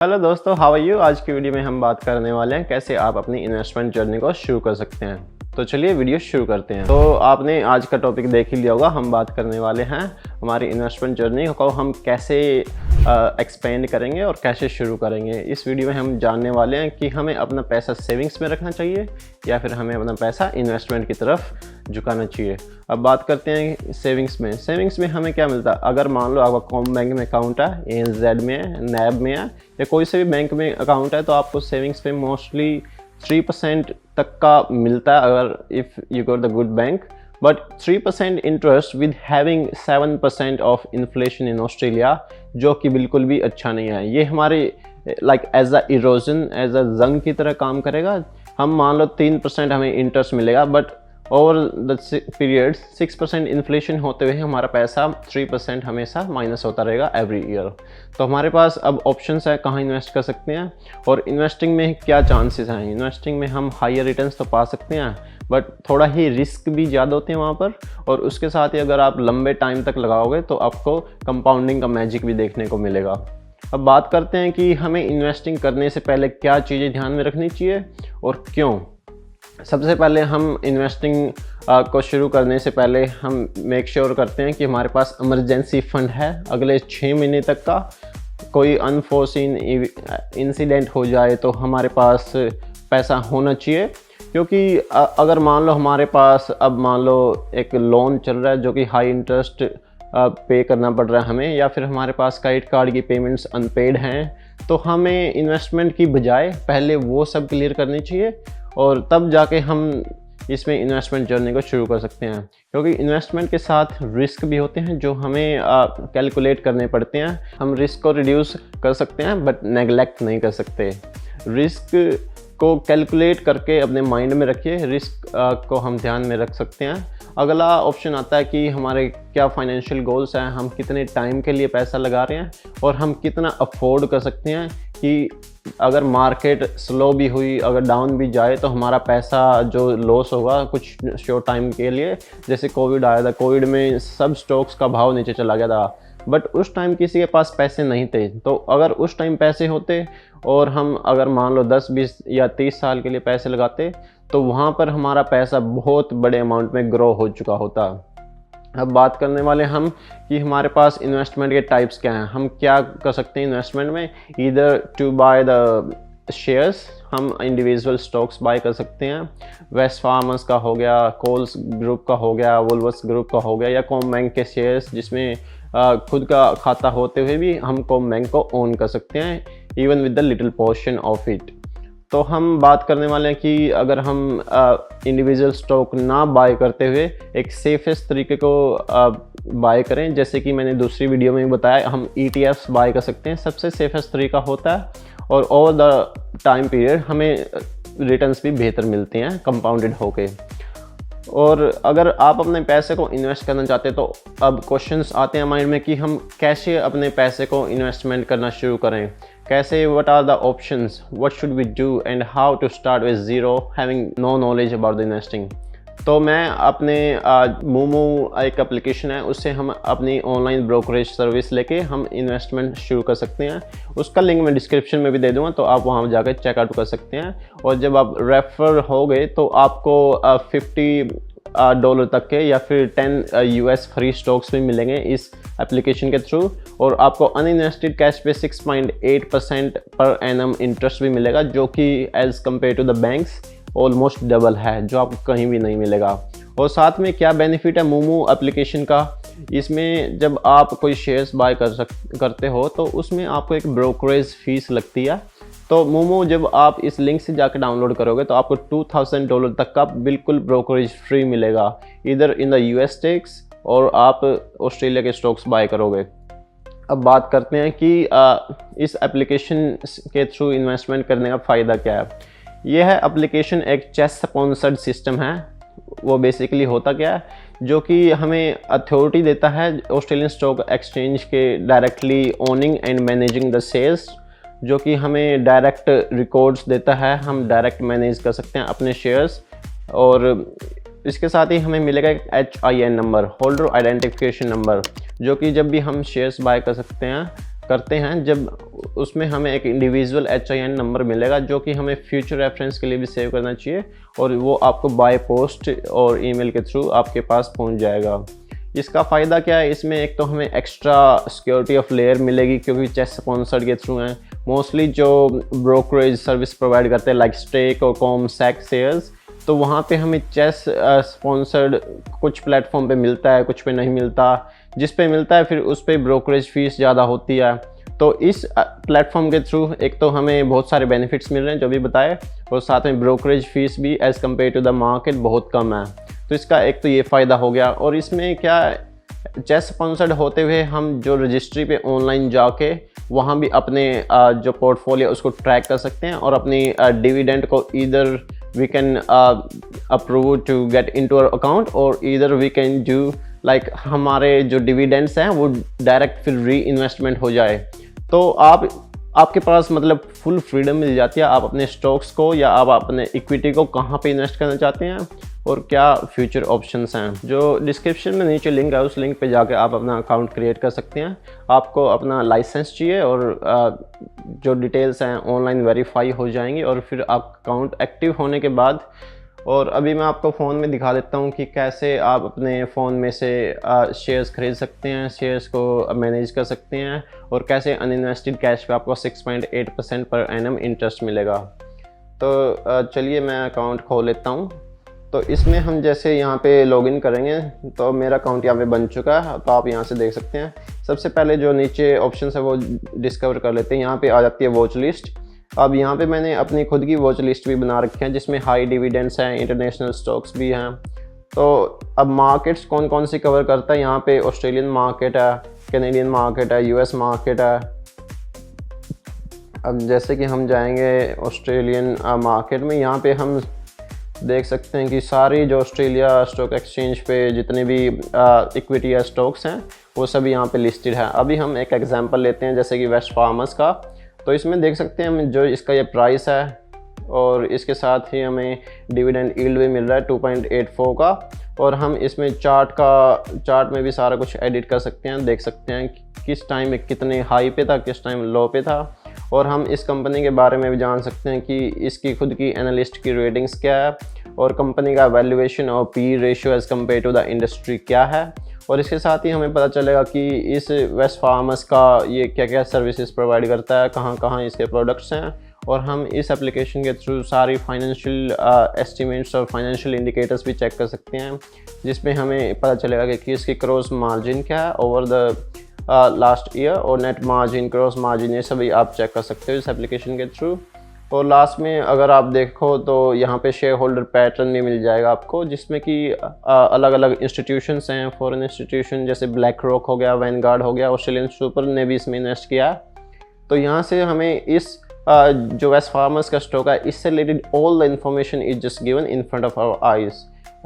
Hello दोस्तों, how are you. आज की वीडियो में हम बात करने वाले हैं कैसे आप अपनी इन्वेस्टमेंट जर्नी को शुरू कर सकते हैं। तो चलिए वीडियो शुरू करते हैं। तो आपने आज का टॉपिक देख ही लिया होगा। हम बात करने वाले हैं हमारी इन्वेस्टमेंट जर्नी को हम कैसे एक्सपेंड करेंगे और कैसे शुरू करेंगे। इस वीडियो में हम जानने वाले हैं कि हमें अपना पैसा सेविंग्स में रखना चाहिए या फिर हमें अपना पैसा इन्वेस्टमेंट की तरफ झुकाना चाहिए। अब बात करते हैं सेविंग्स में। सेविंग्स में हमें क्या मिलता है? अगर मान लो आपका कॉम बैंक में अकाउंट है, ANZ में है, NAB में है या कोई से भी बैंक में अकाउंट है, तो आपको सेविंग्स में मोस्टली 3% तक का मिलता है अगर if you got the good bank. But 3% interest with having 7% of inflation in Australia, जो कि बिल्कुल भी अच्छा नहीं है। ये हमारे like as a erosion, as a जंग की तरह काम करेगा। हम मान लो 3% हमें इंटरेस्ट मिलेगा, but over the period 6% inflation होते हुए हमारा पैसा 3% हमेशा माइनस होता रहेगा एवरी ईयर। तो हमारे पास अब ऑप्शंस है कहाँ इन्वेस्ट कर सकते हैं और इन्वेस्टिंग में क्या चांसेस हैं। इन्वेस्टिंग में हम हायर रिटर्न्स तो पा सकते हैं, बट थोड़ा ही रिस्क भी ज़्यादा होते हैं वहाँ पर। और उसके साथ ही अगर आप लंबे टाइम तक लगाओगे तो आपको कंपाउंडिंग का मैजिक भी देखने को मिलेगा। अब बात करते हैं कि हमें इन्वेस्टिंग करने से पहले क्या चीज़ें ध्यान में रखनी चाहिए और क्यों। सबसे पहले हम इन्वेस्टिंग को शुरू करने से पहले हम मेक श्योर करते हैं कि हमारे पास इमरजेंसी फंड है अगले 6 महीने तक का। कोई अनफोर्सीन इंसिडेंट हो जाए तो हमारे पास पैसा होना चाहिए, क्योंकि अगर मान लो हमारे पास अब मान लो एक लोन चल रहा है जो कि हाई इंटरेस्ट पे करना पड़ रहा है हमें, या फिर हमारे पास क्रेडिट कार्ड की पेमेंट्स अनपेड हैं, तो हमें इन्वेस्टमेंट की बजाय पहले वो सब क्लियर करनी चाहिए और तब जाके हम इसमें इन्वेस्टमेंट जर्नी को शुरू कर सकते हैं। क्योंकि इन्वेस्टमेंट के साथ रिस्क भी होते हैं जो हमें कैलकुलेट करने पड़ते हैं। हम रिस्क को रिड्यूस कर सकते हैं बट नेगलेक्ट नहीं कर सकते। रिस्क को कैलकुलेट करके अपने माइंड में रखिए, रिस्क को हम ध्यान में रख सकते हैं। अगला ऑप्शन आता है कि हमारे क्या फाइनेंशियल गोल्स हैं, हम कितने टाइम के लिए पैसा लगा रहे हैं और हम कितना अफोर्ड कर सकते हैं कि अगर मार्केट स्लो भी हुई, अगर डाउन भी जाए, तो हमारा पैसा जो लॉस होगा कुछ शॉर्ट टाइम के लिए, जैसे कोविड आया था, कोविड में सब स्टॉक्स का भाव नीचे चला गया था, बट उस टाइम किसी के पास पैसे नहीं थे। तो अगर उस टाइम पैसे होते और हम अगर मान लो 10, 20 या 30 साल के लिए पैसे लगाते, तो वहाँ पर हमारा पैसा बहुत बड़े अमाउंट में ग्रो हो चुका होता। अब बात करने वाले हम कि हमारे पास इन्वेस्टमेंट के टाइप्स क्या हैं। हम क्या कर सकते हैं इन्वेस्टमेंट में? Either to buy the shares, हम इंडिविजुअल स्टॉक्स बाय कर सकते हैं। वेस्ट फार्मर्स का हो गया, कोल्स ग्रुप का हो गया, वोल्वस ग्रुप का हो गया, या कॉम बैंक के शेयर्स जिसमें खुद का खाता होते हुए भी हम कॉम बैंक को ओन कर सकते हैं, even with the little portion of it. तो हम बात करने वाले हैं कि अगर हम इंडिविजुअल स्टॉक ना बाय करते हुए एक सेफेस्ट तरीके को बाय करें, जैसे कि मैंने दूसरी वीडियो में बताया, हम ETFs बाय कर सकते हैं। सबसे सेफेस्ट तरीका होता है और ओवर द टाइम पीरियड हमें रिटर्न्स भी बेहतर मिलते हैं कंपाउंडेड होके। और अगर आप अपने पैसे को इन्वेस्ट करना चाहते हैं तो अब क्वेश्चंस आते हैं माइंड में कि हम कैसे अपने पैसे को इन्वेस्टमेंट करना शुरू करें, कैसे, what are the options, what should we do and how to start with zero having no knowledge about the investing. तो मैं अपने मूमू एक एप्लीकेशन है, उससे हम अपनी ऑनलाइन ब्रोकरेज सर्विस लेके हम इन्वेस्टमेंट शुरू कर सकते हैं। उसका लिंक मैं डिस्क्रिप्शन में भी दे दूंगा, तो आप वहां जाकर चेकआउट कर सकते हैं। और जब आप रेफर हो गए तो आपको $50 तक के या फिर 10 US फ्री स्टॉक्स भी मिलेंगे इस एप्लीकेशन के थ्रू। और आपको अनइन्वेस्टेड कैश पे 6.8% पर एनम इंटरेस्ट भी मिलेगा, जो कि as compare to the banks almost double है, जो आपको कहीं भी नहीं मिलेगा। और साथ में क्या बेनिफिट है मूमू एप्लीकेशन का, इसमें जब आप कोई शेयर्स बाय करते हो तो उसमें आपको एक ब्रोकरेज फीस लगती है। तो मूमू जब आप इस लिंक से जाकर डाउनलोड करोगे तो आपको $2000 तक का बिल्कुल ब्रोकरेज फ्री मिलेगा, इधर इन द US स्टॉक्स और आप ऑस्ट्रेलिया के स्टॉक्स बाय करोगे। अब बात करते हैं कि इस एप्लीकेशन के थ्रू इन्वेस्टमेंट करने का फ़ायदा क्या है। यह है एप्लीकेशन एक चेस स्पॉन्सर्ड सिस्टम है। वो बेसिकली होता क्या है, जो कि हमें अथॉरिटी देता है ऑस्ट्रेलियन स्टॉक एक्सचेंज के directly owning and managing the shares, जो कि हमें डायरेक्ट रिकॉर्ड्स देता है, हम डायरेक्ट मैनेज कर सकते हैं अपने शेयर्स। और इसके साथ ही हमें मिलेगा एक HIN number, holder identification number, जो कि जब भी हम शेयर्स बाय कर सकते हैं करते हैं, जब उसमें हमें एक इंडिविजुअल HIN नंबर मिलेगा जो कि हमें फ्यूचर रेफरेंस के लिए भी सेव करना चाहिए, और वो आपको बाय पोस्ट और ईमेल के थ्रू आपके पास पहुंच जाएगा। इसका फ़ायदा क्या है, इसमें एक तो हमें एक्स्ट्रा सिक्योरिटी ऑफ लेयर मिलेगी क्योंकि चेस स्पॉन्सर्ड के थ्रू हैं। मोस्टली जो ब्रोकरेज सर्विस प्रोवाइड करते हैं लाइक स्टेक और कॉमसेक शेयर्स, तो वहाँ पे हमें चेस स्पॉन्सर्ड कुछ प्लेटफॉर्म पे मिलता है, कुछ पे नहीं मिलता। जिस पे मिलता है फिर उस पे ब्रोकरेज फ़ीस ज़्यादा होती है। तो इस प्लेटफॉर्म के थ्रू एक तो हमें बहुत सारे बेनिफिट्स मिल रहे हैं जो भी बताए, और साथ में ब्रोकरेज फ़ीस भी as compare to the market बहुत कम है। तो इसका एक तो ये फ़ायदा हो गया। और इसमें क्या चेस स्पॉन्सर्ड होते हुए हम जो रजिस्ट्री पे ऑनलाइन जाके वहाँ भी अपने जो पोर्टफोलियो उसको ट्रैक कर सकते हैं, और अपनी डिविडेंड को either we can approve to get into our account, और either we can do like हमारे जो डिविडेंड्स हैं वो डायरेक्ट फिर री इन्वेस्टमेंट हो जाए। तो आपके पास मतलब फुल फ्रीडम मिल जाती है, आप अपने स्टॉक्स को या आप अपने इक्विटी को कहाँ पे इन्वेस्ट करना चाहते हैं और क्या फ्यूचर ऑप्शंस हैं। जो डिस्क्रिप्शन में नीचे लिंक है उस लिंक पे जाके आप अपना अकाउंट क्रिएट कर सकते हैं। आपको अपना लाइसेंस चाहिए और जो डिटेल्स हैं ऑनलाइन वेरीफाई हो जाएंगी, और फिर आप अकाउंट एक्टिव होने के बाद, और अभी मैं आपको फ़ोन में दिखा देता हूँ कि कैसे आप अपने फ़ोन में से शेयर्स खरीद सकते हैं, शेयर्स को मैनेज कर सकते हैं, और कैसे अनइन्वेस्टेड कैश पे आपको 6.8% पर एनम इंटरेस्ट मिलेगा। तो चलिए मैं अकाउंट खोल लेता हूँ। तो इसमें हम जैसे यहाँ पे लॉगिन करेंगे तो मेरा अकाउंट यहाँ पे बन चुका है, तो आप यहाँ से देख सकते हैं। सबसे पहले जो नीचे ऑप्शन है वो डिस्कवर कर लेते हैं। यहाँ पे आ जाती है वॉच लिस्ट। अब यहाँ पे मैंने अपनी खुद की वॉच लिस्ट भी बना रखी है जिसमें हाई डिविडेंड्स हैं, इंटरनेशनल स्टॉक्स भी हैं। तो अब मार्केट्स कौन कौन सी कवर करता है, यहाँ पे ऑस्ट्रेलियन मार्केट है, कैनेडियन मार्केट है, US मार्केट है। अब जैसे कि हम जाएंगे ऑस्ट्रेलियन मार्केट में, यहाँ पे हम देख सकते हैं कि सारी जो ऑस्ट्रेलिया स्टॉक एक्सचेंज पे जितने भी इक्विटी या स्टॉक्स हैं वो सभी यहाँ पे लिस्टेड है। अभी हम एक एग्जांपल लेते हैं जैसे कि वेस्टफार्मस का। तो इसमें देख सकते हैं हम जो इसका ये प्राइस है, और इसके साथ ही हमें डिविडेंड यील्ड भी मिल रहा है 2.84 का। और हम इसमें चार्ट में भी सारा कुछ एडिट कर सकते हैं, देख सकते हैं किस टाइम में कितने हाई पे था, किस टाइम लो पे था। और हम इस कंपनी के बारे में भी जान सकते हैं कि इसकी खुद की एनालिस्ट की रेटिंग्स क्या है, और कंपनी का वैल्यूएशन और P ratio as compare to the industry क्या है। और इसके साथ ही हमें पता चलेगा कि इस वेस्टफार्मस का ये क्या क्या सर्विसेज प्रोवाइड करता है, कहाँ कहाँ इसके प्रोडक्ट्स हैं। और हम इस एप्लीकेशन के थ्रू सारी फाइनेंशियल एस्टिमेट्स और फाइनेंशियल इंडिकेटर्स भी चेक कर सकते हैं, जिसमें हमें पता चलेगा कि इसकी क्रॉस मार्जिन क्या है ओवर द लास्ट ईयर, और नेट मार्जिन, क्रॉस मार्जिन, ये सभी आप चेक कर सकते हो इस एप्लीकेशन के थ्रू। और लास्ट में अगर आप देखो तो यहाँ पे शेयर होल्डर पैटर्न भी मिल जाएगा आपको, जिसमें कि अलग अलग इंस्टीट्यूशंस हैं, फॉरेन इंस्टीट्यूशन जैसे ब्लैक रॉक हो गया, वैनगार्ड हो गया, ऑस्ट्रेलियन सुपर ने भी इसमें इन्वेस्ट किया। तो यहाँ से हमें इस जो वेस्टफार्मस का स्टॉक है इससे related all the information is just given in front of our eyes.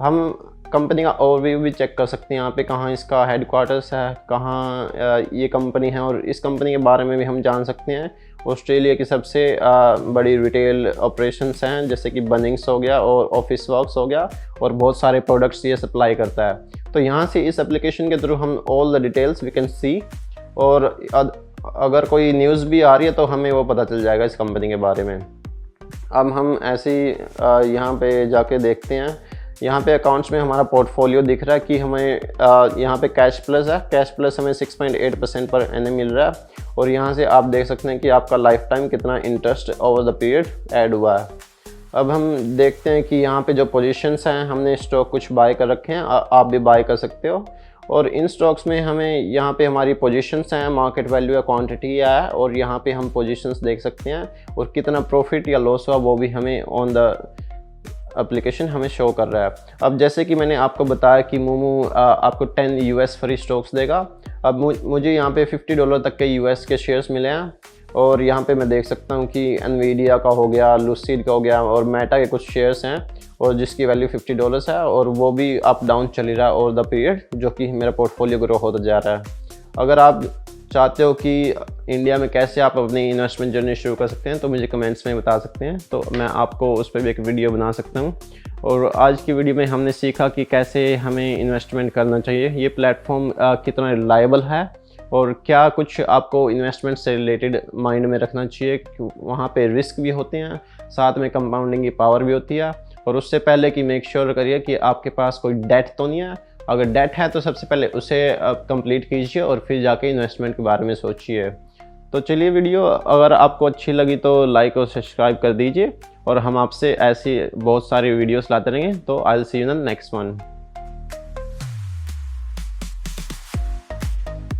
हम कंपनी का ओवरव्यू भी चेक कर सकते हैं यहाँ पे, कहाँ इसका हेडक्वार्टर्स है, कहाँ ये कंपनी है, और इस कंपनी के बारे में भी हम जान सकते हैं। ऑस्ट्रेलिया की सबसे बड़ी रिटेल ऑपरेशंस हैं जैसे कि बनिंग्स हो गया और ऑफिस वर्क्स हो गया, और बहुत सारे प्रोडक्ट्स ये सप्लाई करता है। तो यहाँ से इस एप्लीकेशन के थ्रू हम all the details we can see, और अगर कोई न्यूज़ भी आ रही है तो हमें वो पता चल जाएगा इस कंपनी के बारे में। अब हम ऐसे ही यहाँ पे जाके देखते हैं। यहाँ पे अकाउंट्स में हमारा पोर्टफोलियो दिख रहा है कि हमें यहाँ पे कैश प्लस है, कैश प्लस हमें 6.8% पर एनम मिल रहा है। और यहाँ से आप देख सकते हैं कि आपका लाइफ टाइम कितना interest over the period add हुआ है। अब हम देखते हैं कि यहाँ पे जो पोजीशंस हैं, हमने स्टॉक कुछ बाय कर रखे हैं, आप भी बाय कर सकते हो। और इन स्टॉक्स में हमें यहाँ पे हमारी पोजीशंस हैं, मार्केट वैल्यू या क्वांटिटी या है, और यहाँ पे हम पोजीशंस देख सकते हैं, और कितना प्रॉफिट या लॉस हुआ वो भी हमें ऑन द एप्लीकेशन हमें शो कर रहा है। अब जैसे कि मैंने आपको बताया कि मोमो आपको 10 US फ्री स्टॉक्स देगा। अब मुझे यहाँ पे $50 तक के US के शेयर्स मिले हैं, और यहाँ पे मैं देख सकता हूँ कि एनवीडिया का हो गया, लूसिड का हो गया, और मेटा के कुछ शेयर्स हैं, और जिसकी वैल्यू $50 है, और वो भी अप डाउन चल रहा है ओवर द पीरियड, जो कि मेरा पोर्टफोलियो ग्रो होता जा रहा है। अगर आप चाहते हो कि इंडिया में कैसे आप अपनी इन्वेस्टमेंट जर्नी शुरू कर सकते हैं तो मुझे कमेंट्स में बता सकते हैं, तो मैं आपको उस पर भी एक वीडियो बना सकता हूँ। और आज की वीडियो में हमने सीखा कि कैसे हमें इन्वेस्टमेंट करना चाहिए, ये प्लेटफॉर्म कितना रिलायबल है, और क्या कुछ आपको इन्वेस्टमेंट से रिलेटेड माइंड में रखना चाहिए, वहाँ पे रिस्क भी होते हैं, साथ में कंपाउंडिंग की पावर भी होती है। और उससे पहले कि मेक श्योर करिए कि आपके पास कोई डेट तो नहीं है। अगर डेट है तो सबसे पहले उसे कंप्लीट कीजिए और फिर जाके इन्वेस्टमेंट के बारे में सोचिए। तो चलिए, वीडियो अगर आपको अच्छी लगी तो लाइक और सब्सक्राइब कर दीजिए और हम आपसे ऐसी बहुत सारी वीडियोस लाते रहेंगे। तो I will see you in the next one.